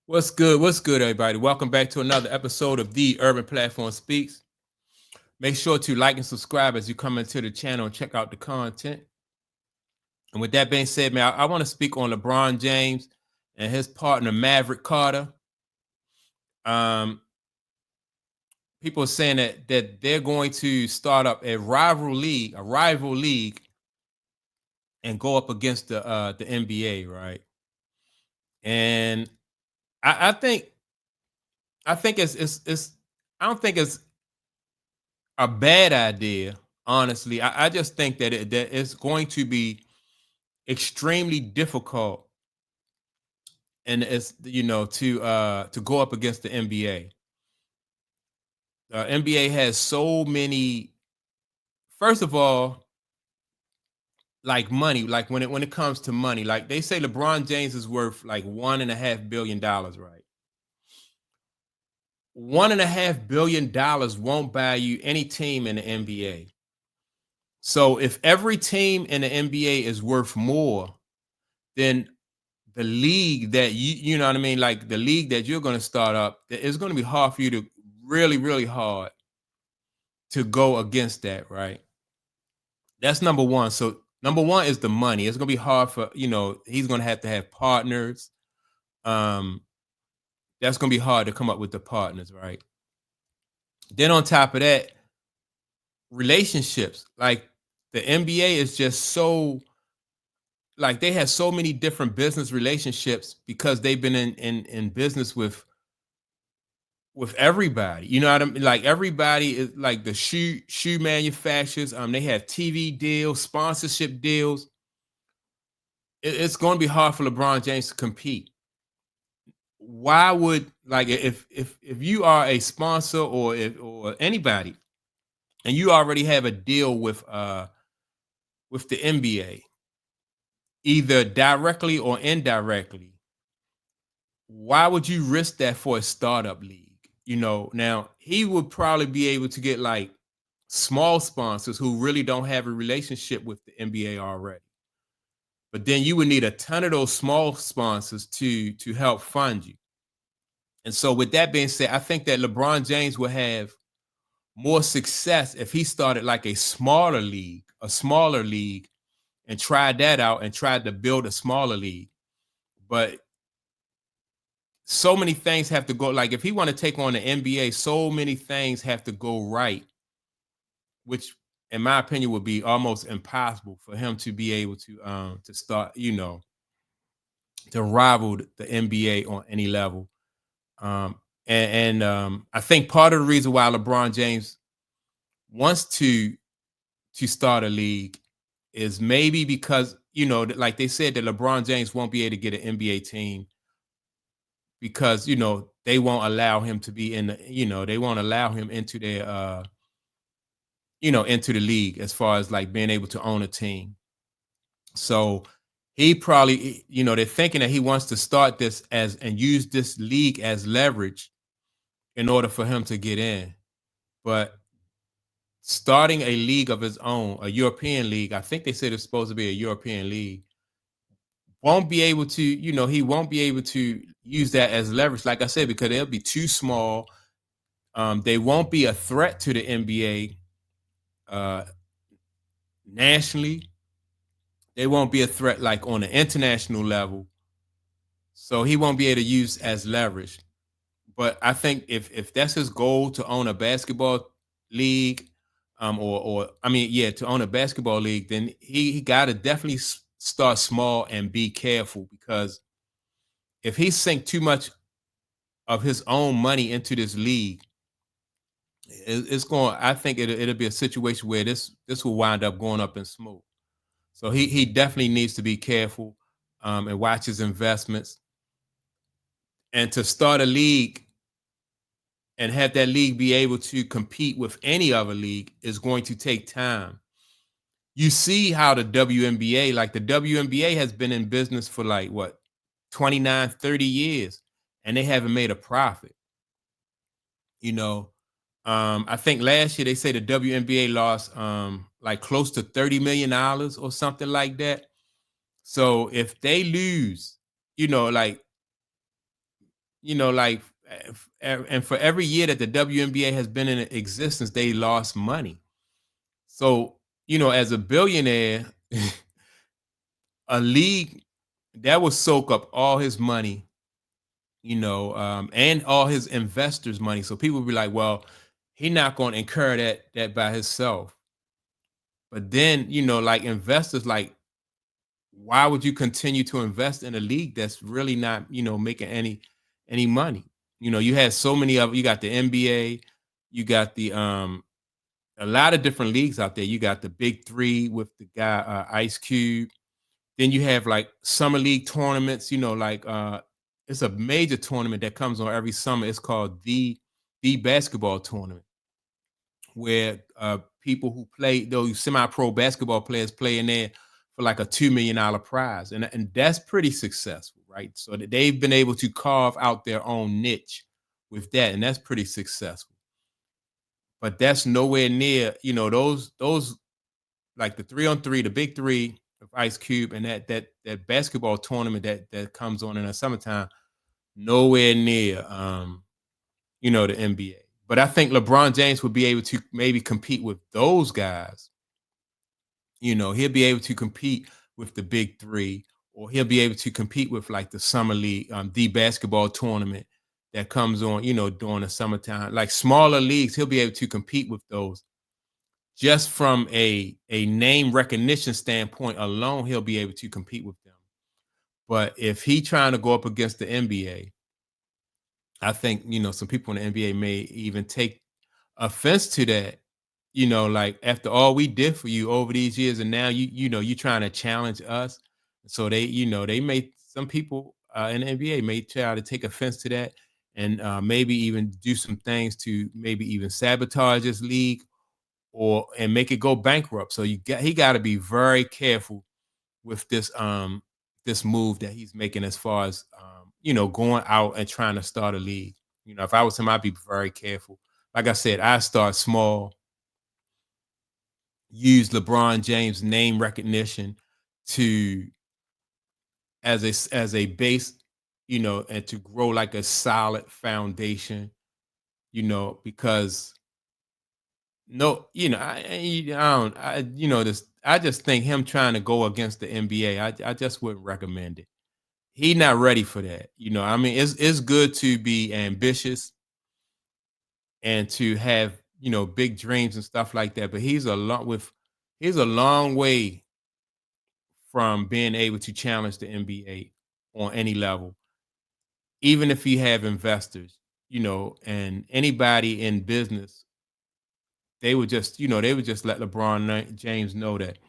What's good? What's good, everybody? Welcome back to another episode of The Urban Platform Speaks. Make sure to like and subscribe as you come into the channel and check out the content. And with that being said, man, I want to speak on LeBron James and his partner Maverick Carter. Um, People are saying that they're going to start up a rival league, and go up against the NBA, right? And I think it's I don't think it's a bad idea. Honestly, I just think that it's going to be extremely difficult, and it's to go up against the NBA. NBA has so many. First of all, like money, like when it comes to money, like they say LeBron James is worth like $1.5 billion, right? $1.5 billion won't buy you any team in the NBA. So if every team in the NBA is worth more, then the league that you know what I mean, like the league that you're going to start up, it's going to be hard for you to really hard to go against that, right? That's number one. So number one is the money. It's going to be hard for he's going to have partners. Um, that's going to be hard to come up with the partners, right? Then on top of that, relationships. Like the NBA is just so like they have so many different business relationships because they've been in business with everybody. You know what I mean? Like everybody is like the shoe manufacturers. They have TV deals, sponsorship deals. It's going to be hard for LeBron James to compete. Why would like if you are a sponsor or anybody and you already have a deal with the NBA, either directly or indirectly, why would you risk that for a startup league? Now he would probably be able to get like small sponsors who really don't have a relationship with the NBA already. But then you would need a ton of those small sponsors to help fund you. And so with that being said, I think that LeBron James will have more success if he started like a smaller league and tried that out and tried to build a smaller league. But so many things have to go. Like if he want to take on the NBA, so many things have to go right, which, in my opinion, would be almost impossible for him to be able to start, to rival the NBA on any level. And I think part of the reason why LeBron James wants to start a league is maybe because like they said that LeBron James won't be able to get an NBA team because they won't allow him to be in the they won't allow him into their into the league as far as like being able to own a team. So he probably they're thinking that he wants to start this as and use this league as leverage in order for him to get in. But starting a league of his own, a European league, I think they said it's supposed to be a European league, won't be able to, he won't be able to use that as leverage, like I said, because they'll be too small. They won't be a threat to the NBA nationally. They won't be a threat like on the international level. So he won't be able to use as leverage. But I think if that's his goal to own a basketball league, or I mean, yeah, to own a basketball league, then he got to definitely start small and be careful because if he sink too much of his own money into this league, it's going. I think it'll be a situation where this will wind up going up in smoke. So he definitely needs to be careful and watch his investments. And to start a league and have that league be able to compete with any other league is going to take time. You see how the WNBA, like the WNBA has been in business for like what, 29, 30 years, and they haven't made a profit. You know, I think last year they say the WNBA lost like close to $30 million or something like that. So if they lose, like like, and for every year that the WNBA has been in existence, they lost money. So, as a billionaire, a league that would soak up all his money, and all his investors' money. So people would be like, well, he's not going to incur that by himself. But then, like investors, like, why would you continue to invest in a league that's really not, making any money? You had so many of you got the NBA, you got the a lot of different leagues out there. You got the big three with the guy Ice Cube. Then you have like summer league tournaments, like it's a major tournament that comes on every summer. It's called the basketball tournament, where people who play those semi-pro basketball players play in there for like a $2 million prize, and that's pretty successful, right? So that they've been able to carve out their own niche with that, and that's pretty successful. But that's nowhere near, those like the 3-on-3, the big three of Ice Cube, and that basketball tournament that comes on in the summertime, nowhere near the NBA. But I think LeBron James would be able to maybe compete with those guys. He'll be able to compete with the big three, or he'll be able to compete with like the summer league, the basketball tournament that comes on, during the summertime. Like smaller leagues, he'll be able to compete with those. Just from a name recognition standpoint alone, he'll be able to compete with them. But if he trying to go up against the NBA, I think some people in the NBA may even take offense to that. Like after all we did for you over these years, and now you trying to challenge us. So they may, some people in the NBA may try to take offense to that, and maybe even do some things to maybe even sabotage this league, or and make it go bankrupt. So he got to be very careful with this move that he's making, as far as going out and trying to start a league. If I was him, I'd be very careful. Like I said, I start small, use LeBron James name recognition to as a base, and to grow like a solid foundation, because no, I don't, this. I just think him trying to go against the NBA, I just wouldn't recommend it. He not ready for that. I mean, it's good to be ambitious and to have big dreams and stuff like that, but he's a long way from being able to challenge the NBA on any level, even if you have investors, and anybody in business. They would just let James know that,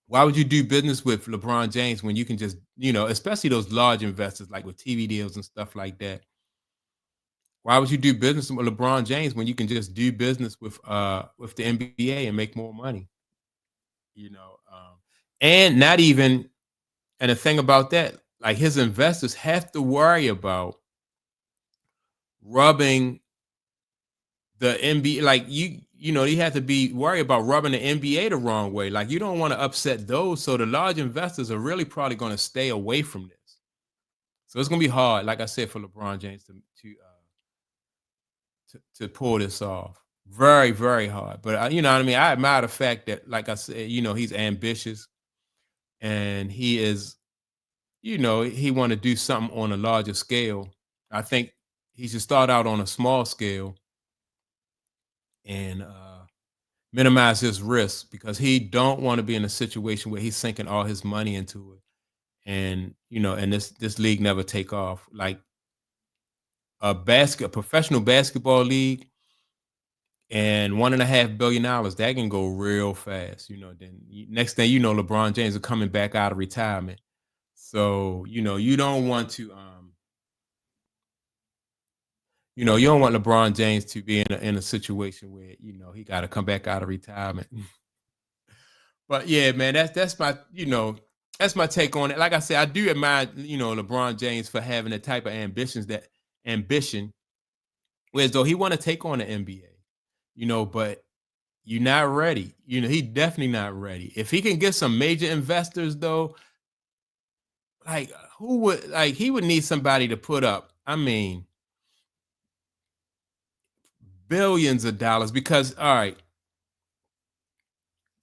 why would you do business with LeBron James when you can just, especially those large investors like with TV deals and stuff like that. Why would you do business with LeBron James when you can just do business with the NBA and make more money? You know, and not even, and the thing about that, like his investors have to worry about rubbing the NBA, like you have to be worried about rubbing the NBA the wrong way. Like you don't want to upset those. So the large investors are really probably going to stay away from this. So it's going to be hard, like I said, for LeBron James to pull this off. Very, very hard. But you know what I mean? I admire the fact that, like I said, he's ambitious, and he is, he want to do something on a larger scale. I think he should start out on a small scale and minimize his risk, because he don't want to be in a situation where he's sinking all his money into it, and and this league never take off. Like a professional basketball league, and $1.5 billion, that can go real fast. Then next thing you know, LeBron James are coming back out of retirement. So you don't want to you don't want LeBron James to be in a situation where he got to come back out of retirement. But yeah, man, that's my that's my take on it. Like I said, I do admire LeBron James for having the type of ambition, whereas though he want to take on the NBA, but you're not ready. He definitely not ready. If he can get some major investors though, like who would, like he would need somebody to put up I mean, billions of dollars because all right,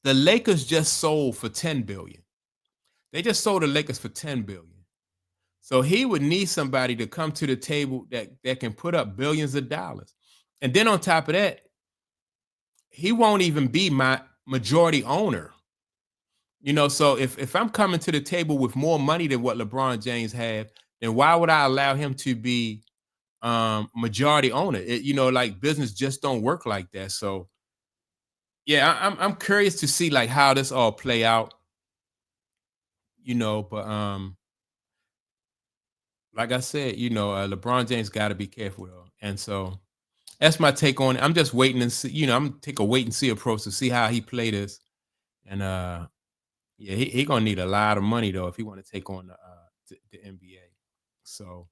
the Lakers just sold for 10 billion. They just sold the Lakers for 10 billion. So he would need somebody to come to the table that can put up billions of dollars. And then on top of that, he won't even be my majority owner. So if I'm coming to the table with more money than what LeBron James have, then why would I allow him to be majority owner? Like business just don't work like that. So yeah, I'm curious to see like how this all play out. But like I said, LeBron James got to be careful though, and so that's my take on it. I'm just waiting and see. I'm gonna take a wait and see approach to see how he play this, and yeah, he gonna need a lot of money though if he want to take on the NBA. So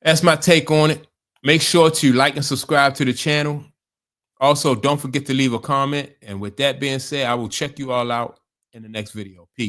that's my take on it. Make sure to like and subscribe to the channel. Also, don't forget to leave a comment. And with that being said, I will check you all out in the next video. Peace.